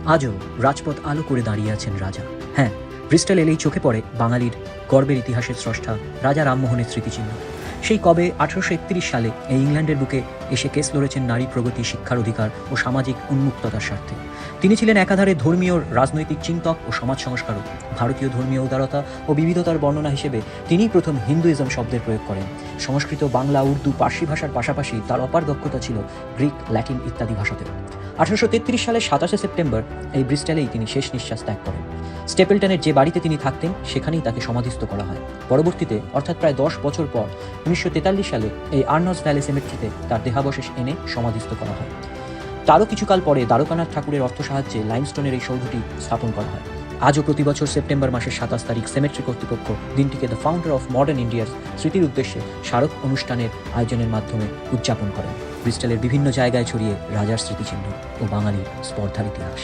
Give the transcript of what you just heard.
আজও রাজপথ আলো করে দাঁড়িয়ে আছেন রাজা। হ্যাঁ, ব্রিস্টল এলেই চোখে পড়ে বাঙালির গর্বের ইতিহাসের স্রষ্টা রাজা রামমোহনের স্মৃতিচিহ্ন। সেই কবে 1831 সালে এই ইংল্যান্ডের বুকে এসে কেস লড়েছেন নারী প্রগতি, শিক্ষার অধিকার ও সামাজিক উন্মুক্ততার স্বার্থে। তিনি ছিলেন একাধারে ধর্মীয়, রাজনৈতিক চিন্তক ও সমাজ সংস্কারক। ভারতীয় ধর্মীয় উদারতা ও বিবিধতার বর্ণনা হিসেবে তিনিই প্রথম হিন্দুইজম শব্দের প্রয়োগ করেন। সংস্কৃত, বাংলা, উর্দু, পার্সি ভাষার পাশাপাশি তার অপার দক্ষতা ছিল গ্রিক, ল্যাটিন ইত্যাদি ভাষাতেও। 1833 সালের 27 সেপ্টেম্বর এই ব্রিস্টলেই তিনি শেষ নিঃশ্বাস ত্যাগ করেন। স্টেপলটনের যে বাড়িতে তিনি থাকতেন সেখানেই তাকে সমাধিস্থ করা হয়। পরবর্তীতে অর্থাৎ প্রায় 10 বছর পর 1943 সালে এই আর্নস ভ্যালি সিমেট্রিতে তার দেহাবশেষ এনে সমাধিস্থ করা হয়। তারও কিছুকাল পরে দ্বারকানাথ ঠাকুরের অর্থ সাহায্যে লাইমস্টোনের এই সৌধটি স্থাপন করা হয়। আজও প্রতি বছর সেপ্টেম্বর মাসের 27 তারিখ সেমেট্রি কর্তৃপক্ষ দিনটিকে দ্য ফাউন্ডার অফ মডার্ন ইন্ডিয়ার স্মৃতির উদ্দেশ্যে স্মারক অনুষ্ঠানের আয়োজনের মাধ্যমে উদযাপন করেন। ব্রিস্টলের বিভিন্ন জায়গায় ছড়িয়ে রাজার স্মৃতিচিহ্ন ও বাঙালির স্পর্ধার ইতিহাস।